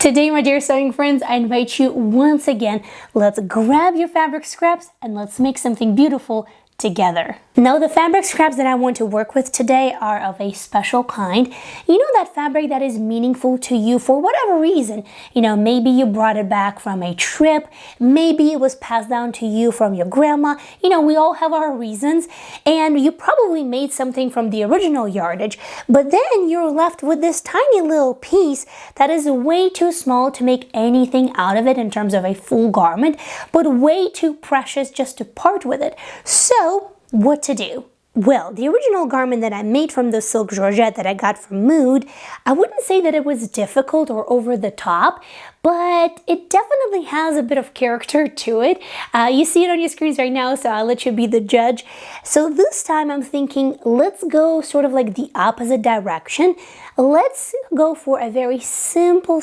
Today, my dear sewing friends, I invite you once again, let's grab your fabric scraps and let's make something beautiful together. Now, the fabric scraps that I want to work with today are of a special kind. You know, that fabric that is meaningful to you for whatever reason. You know, maybe you brought it back from a trip, maybe it was passed down to you from your grandma. You know, we all have our reasons, and you probably made something from the original yardage, but then you're left with this tiny little piece that is way too small to make anything out of it in terms of a full garment, but way too precious just to part with it. So, what to do? Well, the original garment that I made from the silk georgette that I got from Mood, I wouldn't say that it was difficult or over the top, but it definitely has a bit of character to it. You see it on your screens right now, so I'll let you be the judge. So this time I'm thinking, let's go sort of like the opposite direction. Let's go for a very simple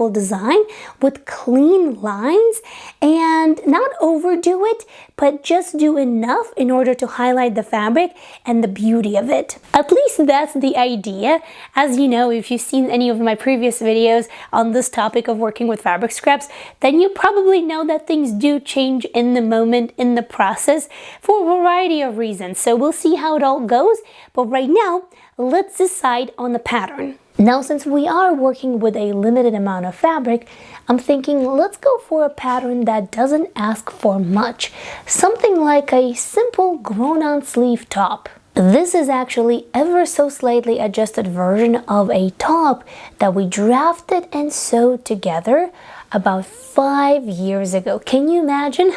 design with clean lines and not overdo it, but just do enough in order to highlight the fabric and the beauty of it. At least that's the idea. As you know, if you've seen any of my previous videos on this topic of working with fabric scraps, then you probably know that things do change in the moment, in the process, for a variety of reasons. So we'll see how it all goes, but right now, let's decide on the pattern. Now, since we are working with a limited amount of fabric, I'm thinking let's go for a pattern that doesn't ask for much. Something like a simple grown-on sleeve top. This is actually ever so slightly adjusted version of a top that we drafted and sewed together about 5 years ago. Can you imagine?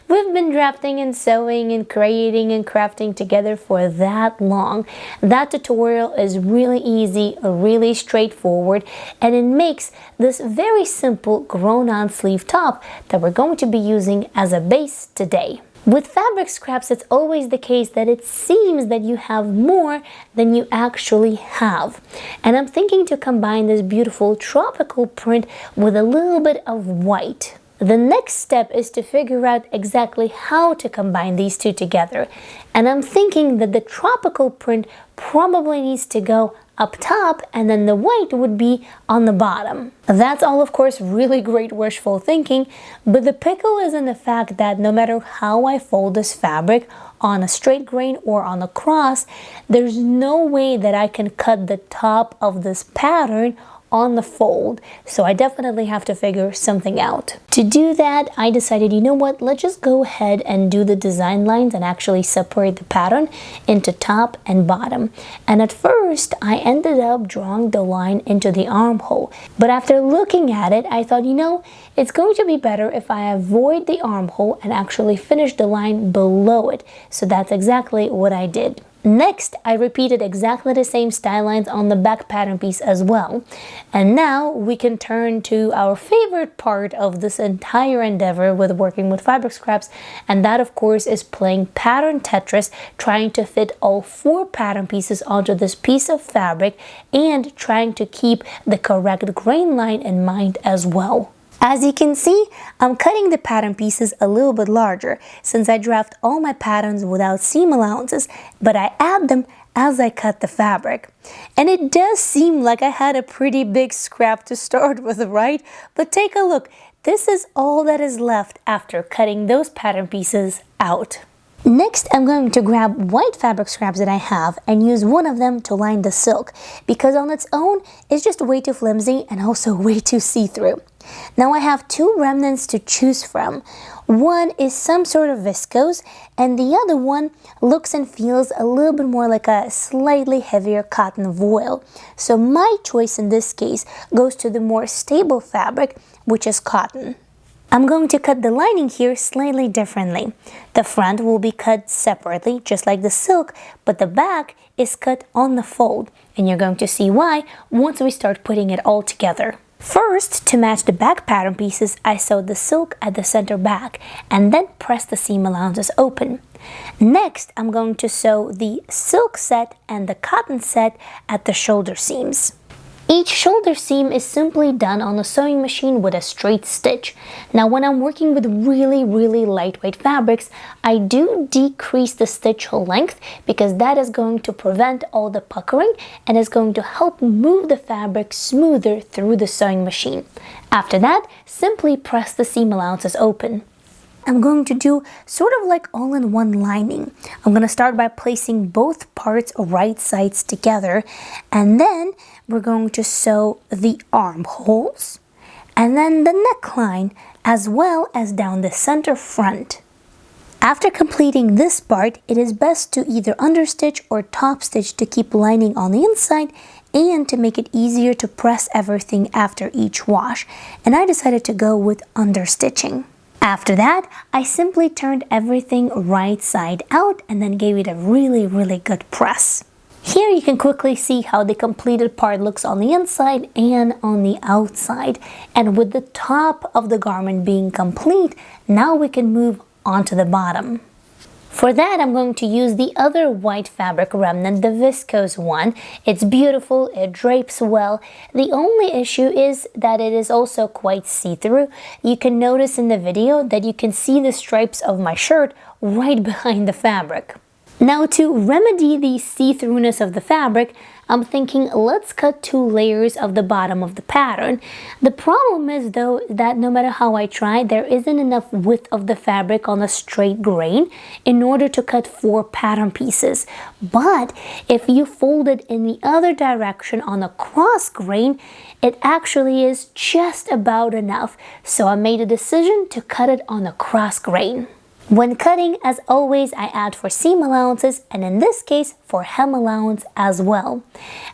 We've been drafting and sewing and creating and crafting together for that long. That tutorial is really easy, really straightforward, and it makes this very simple grown-on sleeve top that we're going to be using as a base today. With fabric scraps, it's always the case that it seems that you have more than you actually have. And I'm thinking to combine this beautiful tropical print with a little bit of white. The next step is to figure out exactly how to combine these two together. And I'm thinking that the tropical print probably needs to go up top and then the white would be on the bottom. That's all, of course, really great wishful thinking, but the pickle is in the fact that no matter how I fold this fabric on a straight grain or on a cross, there's no way that I can cut the top of this pattern on the fold, so I definitely have to figure something out. To do that, I decided, you know what, let's just go ahead and do the design lines and actually separate the pattern into top and bottom. And at first, I ended up drawing the line into the armhole, but after looking at it, I thought, you know, it's going to be better if I avoid the armhole and actually finish the line below it. So that's exactly what I did. Next, I repeated exactly the same style lines on the back pattern piece as well. And now we can turn to our favorite part of this entire endeavor with working with fabric scraps, and that of course is playing pattern Tetris, trying to fit all 4 pattern pieces onto this piece of fabric and trying to keep the correct grain line in mind as well. As you can see, I'm cutting the pattern pieces a little bit larger since I draft all my patterns without seam allowances, but I add them as I cut the fabric. And it does seem like I had a pretty big scrap to start with, right? But take a look. This is all that is left after cutting those pattern pieces out. Next, I'm going to grab white fabric scraps that I have and use one of them to line the silk, because on its own, it's just way too flimsy and also way too see-through. Now I have 2 remnants to choose from. One is some sort of viscose, and the other one looks and feels a little bit more like a slightly heavier cotton voile. So my choice in this case goes to the more stable fabric, which is cotton. I'm going to cut the lining here slightly differently. The front will be cut separately, just like the silk, but the back is cut on the fold, and you're going to see why once we start putting it all together. First, to match the back pattern pieces, I sewed the silk at the center back and then pressed the seam allowances open. Next, I'm going to sew the silk set and the cotton set at the shoulder seams. Each shoulder seam is simply done on the sewing machine with a straight stitch. Now when I'm working with really lightweight fabrics, I do decrease the stitch length because that is going to prevent all the puckering and is going to help move the fabric smoother through the sewing machine. After that, simply press the seam allowances open. I'm going to do sort of like all-in-one lining. I'm going to start by placing both parts right sides together, and then we're going to sew the armholes and then the neckline as well as down the center front. After completing this part, it is best to either understitch or top stitch to keep lining on the inside and to make it easier to press everything after each wash. And I decided to go with understitching. After that, I simply turned everything right side out and then gave it a really good press. Here you can quickly see how the completed part looks on the inside and on the outside. And with the top of the garment being complete, now we can move on to the bottom. For that, I'm going to use the other white fabric remnant, the viscose one. It's beautiful, it drapes well. The only issue is that it is also quite see-through. You can notice in the video that you can see the stripes of my shirt right behind the fabric. Now to remedy the see-throughness of the fabric, I'm thinking let's cut 2 layers of the bottom of the pattern. The problem is though that no matter how I try, there isn't enough width of the fabric on a straight grain in order to cut 4 pattern pieces. But if you fold it in the other direction on a cross grain, it actually is just about enough. So I made a decision to cut it on a cross grain. When cutting, as always, I add for seam allowances and in this case for hem allowance as well.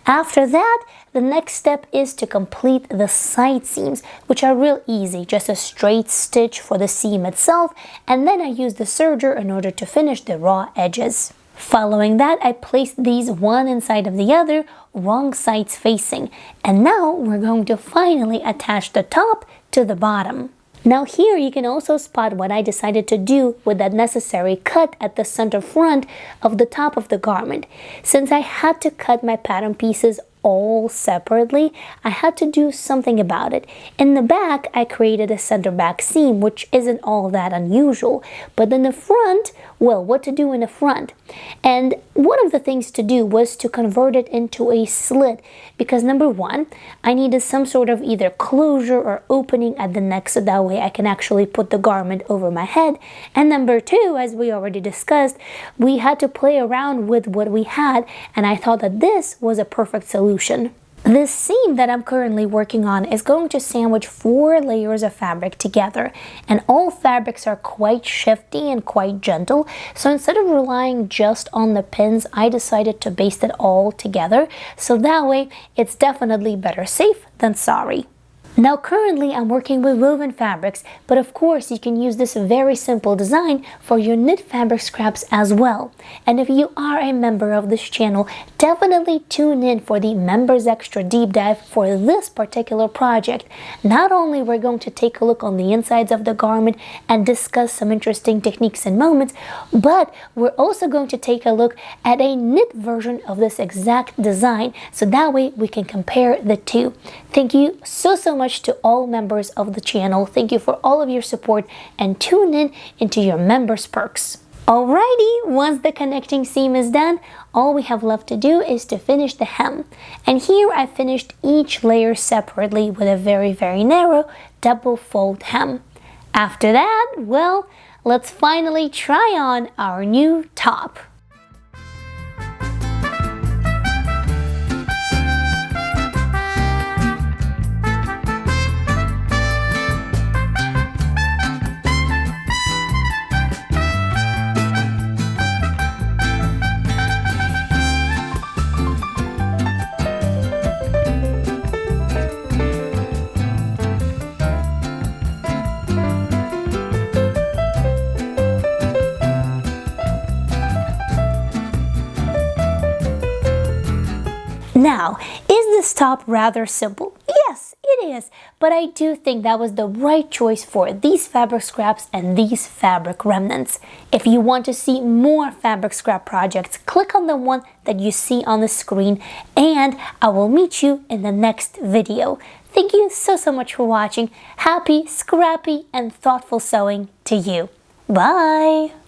After that, the next step is to complete the side seams, which are real easy, just a straight stitch for the seam itself, and then I use the serger in order to finish the raw edges. Following that, I placed these one inside of the other, wrong sides facing, and now we're going to finally attach the top to the bottom. Now here you can also spot what I decided to do with that necessary cut at the center front of the top of the garment. Since I had to cut my pattern pieces all separately, I had to do something about it. In the back, I created a center back seam, which isn't all that unusual. But in the front, well, what to do in the front? And one of the things to do was to convert it into a slit because number one, I needed some sort of either closure or opening at the neck so that way I can actually put the garment over my head. And number two, as we already discussed, we had to play around with what we had, and I thought that this was a perfect solution. This seam that I'm currently working on is going to sandwich 4 layers of fabric together, and all fabrics are quite shifty and quite gentle, so instead of relying just on the pins, I decided to baste it all together, so that way it's definitely better safe than sorry. Now currently I'm working with woven fabrics, but of course you can use this very simple design for your knit fabric scraps as well. And if you are a member of this channel, definitely tune in for the Members Extra Deep Dive for this particular project. Not only we're going to take a look on the insides of the garment and discuss some interesting techniques and moments, but we're also going to take a look at a knit version of this exact design, so that way we can compare the two. Thank you so much to all members of the channel. Thank you for all of your support, and tune in into your members perks. Alrighty, once the connecting seam is done, all we have left to do is to finish the hem. And here I finished each layer separately with a very narrow double fold hem. After that, well, let's finally try on our new top. Now, is this top rather simple? Yes, it is, but I do think that was the right choice for these fabric scraps and these fabric remnants. If you want to see more fabric scrap projects, click on the one that you see on the screen, and I will meet you in the next video. Thank you so much for watching. Happy, scrappy, and thoughtful sewing to you. Bye!